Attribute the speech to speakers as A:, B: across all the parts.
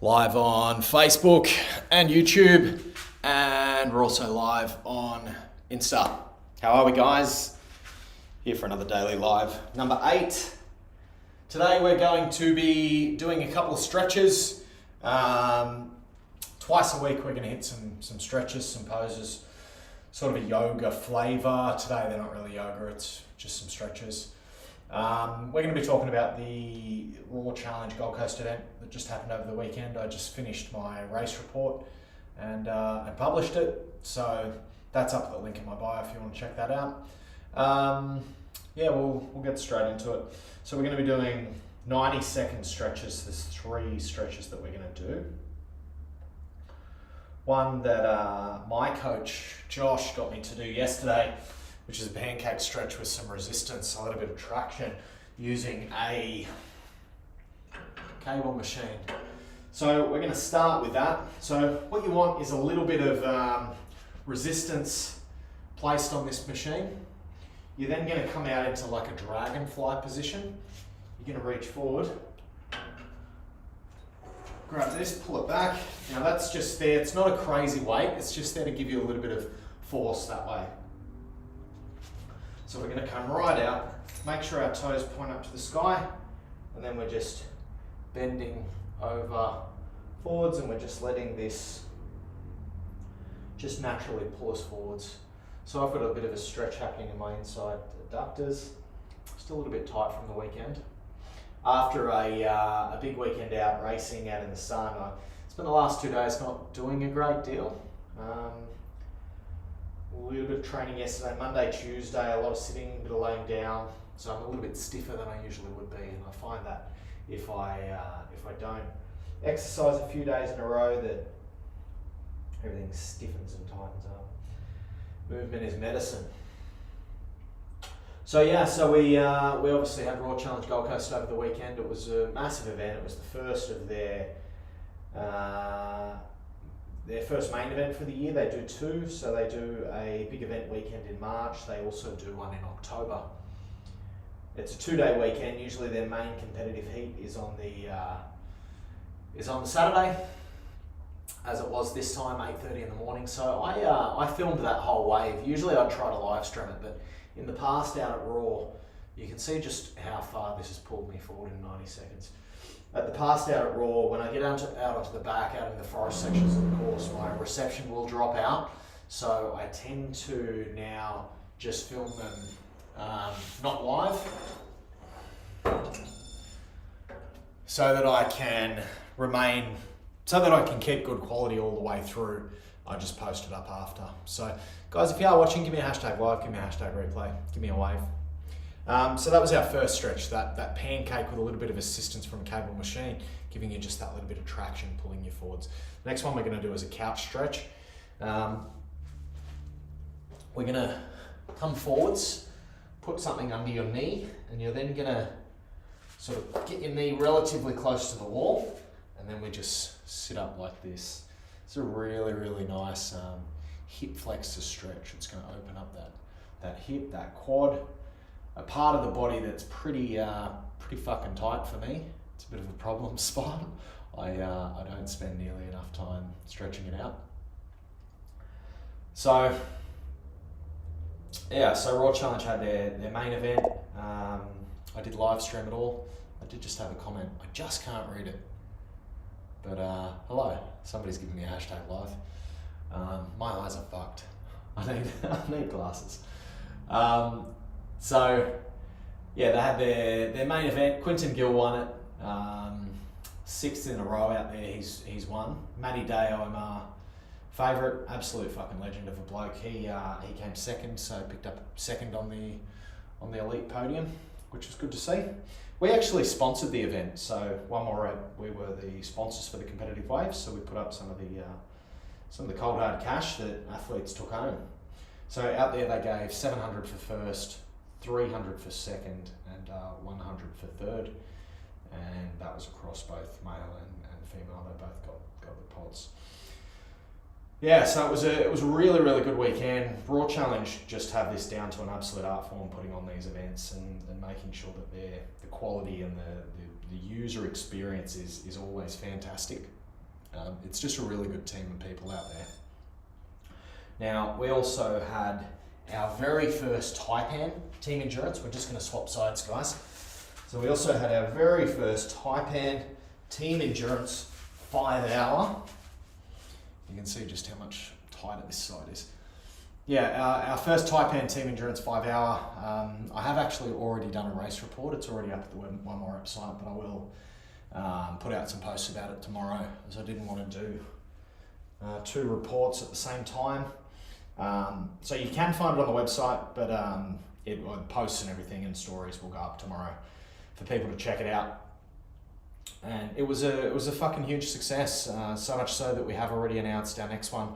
A: Live on Facebook and YouTube, and we're also live on Insta. How are we, guys? Here for another daily live, number 8. Today we're going to be doing a couple of stretches. Twice a week we're going to hit some stretches, some poses, sort of a yoga flavour. Today they're not really yoga, it's just some stretches. We're going to be talking about the Raw Challenge Gold Coast event that just happened over the weekend. I just finished my race report and published it, so that's up at the link in my bio if you want to check that out. We'll get straight into it. So we're going to be doing 90-second stretches. There's 3 stretches that we're going to do. One that my coach Josh got me to do yesterday, which is a pancake stretch with some resistance, a little bit of traction using a cable machine. So we're going to start with that. So what you want is a little bit of resistance placed on this machine. You're then going to come out into like a dragonfly position. You're going to reach forward, grab this, pull it back. Now that's just there, it's not a crazy weight, it's just there to give you a little bit of force that way. So we're going to come right out, make sure our toes point up to the sky, and then we're just bending over forwards, and we're just letting this just naturally pull us forwards. So I've got a bit of a stretch happening in my inside adductors, still a little bit tight from the weekend. After a big weekend out racing out in the sun, I spent the last 2 days not doing a great deal. A little bit of training yesterday, Monday, Tuesday, a lot of sitting, a bit of laying down, so I'm a little bit stiffer than I usually would be, and I find that if I don't exercise a few days in a row, that everything stiffens and tightens up. Movement is medicine. So we obviously had Raw Challenge Gold Coast over the weekend. It was a massive event. It was the first of their first main event for the year. They do 2, so they do a big event weekend in March. They also do one in October. It's a 2-day weekend. Usually their main competitive heat is on the Saturday, as it was this time, 8:30 in the morning. So I filmed that whole wave. Usually I'd try to live stream it, but in the past out at Raw, you can see just how far this has pulled me forward in 90 seconds. At the past out at Raw, when I get out onto the back, out in the forest sections of the course, my reception will drop out. So I tend to now just film them not live, so that I can keep good quality all the way through. I just post it up after. So guys, if you are watching, give me a hashtag live, give me a hashtag replay, give me a wave. So that was our first stretch, that pancake with a little bit of assistance from a cable machine, giving you just that little bit of traction, pulling you forwards. The next one we're going to do is a couch stretch. We're going to come forwards, put something under your knee, and you're then going to sort of get your knee relatively close to the wall, and then we just sit up like this. It's a really, really nice hip flexor stretch. It's going to open up that hip, that quad, a part of the body that's pretty fucking tight for me. It's a bit of a problem spot. I don't spend nearly enough time stretching it out. So Raw Challenge had their main event. I did live stream it all. I did just have a comment. I just can't read it. But hello, somebody's giving me a hashtag live. My eyes are fucked. I need glasses. They had their main event. Quinton Gill won it. 6th in a row out there. He's won. Matty Day, I'm favourite, absolute fucking legend of a bloke. He came second, so picked up second on the elite podium, which was good to see. We actually sponsored the event, so One More Rep, we were the sponsors for the competitive waves, so we put up some of the cold hard cash that athletes took home. So out there they gave 700 for first, 300 for second, and 100 for third, and that was across both male and female. They both got the pods. Yeah, so it was a really, really good weekend. Raw Challenge just have this down to an absolute art form, putting on these events and making sure that the quality and the user experience is always fantastic. It's just a really good team of people out there. Now, we also had our very first Taipan Team Endurance. We're just going to swap sides, guys. So we also had our very first Taipan Team Endurance 5 hour. You can see just how much tighter this side is. Yeah, our first Taipan Team Endurance 5 hour. I have actually already done a race report. It's already up at the One More website, but I will put out some posts about it tomorrow, as I didn't want to do 2 reports at the same time. So you can find it on the website, but posts and everything and stories will go up tomorrow for people to check it out. And it was a fucking huge success, so much so that we have already announced our next one.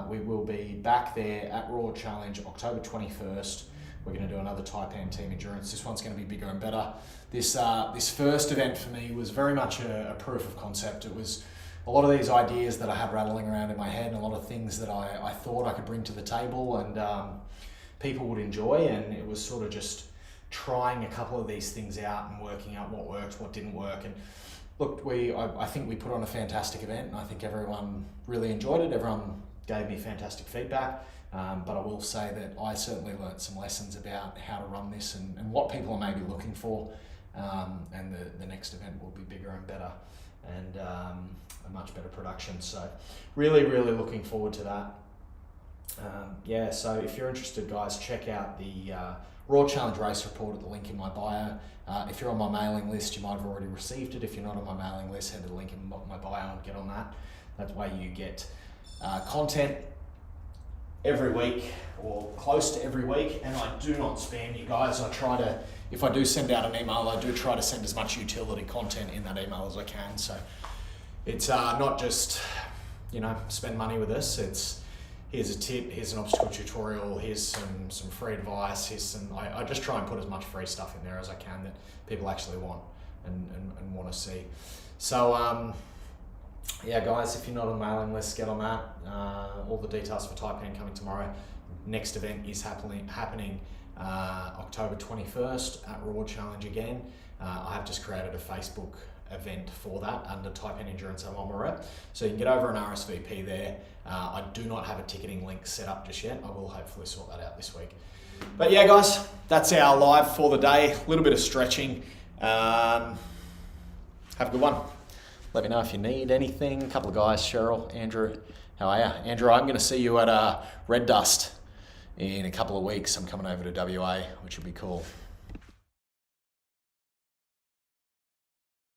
A: We will be back there at Raw Challenge October 21st. We're going to do another Taipan Team Endurance. This one's going to be bigger and better. This first event for me was very much a proof of concept. It was a lot of these ideas that I had rattling around in my head, and a lot of things that I thought I could bring to the table and people would enjoy, and it was sort of just trying a couple of these things out and working out what worked, what didn't work. And look, I think we put on a fantastic event, and I think everyone really enjoyed it. Everyone gave me fantastic feedback, but I will say that I certainly learnt some lessons about how to run this and what people are maybe looking for, and the next event will be bigger and better, and a much better production. So really, really looking forward to that. So if you're interested, guys, check out the Raw Challenge race report at the link in my bio. If you're on my mailing list, you might have already received it. If you're not on my mailing list, head to the link in my bio and get on that. That way you get content every week or close to every week, and I do not spam you guys. I try to, if I do send out an email, I do try to send as much utility content in that email as I can. So it's not just, spend money with us. It's here's a tip, here's an obstacle tutorial, here's some free advice, I just try and put as much free stuff in there as I can that people actually want and want to see. So guys, if you're not on the mailing list, get on that. All the details for Taipan coming tomorrow. Next event is happening October 21st at Raw Challenge again. I have just created a Facebook event for that under Taipan Endurance at One More Rep. So you can get over an RSVP there. I do not have a ticketing link set up just yet. I will hopefully sort that out this week. But yeah, guys, that's our live for the day. A little bit of stretching. Have a good one. Let me know if you need anything. A couple of guys, Cheryl, Andrew, how are you? Andrew, I'm going to see you at Red Dust in a couple of weeks. I'm coming over to WA, which will be cool.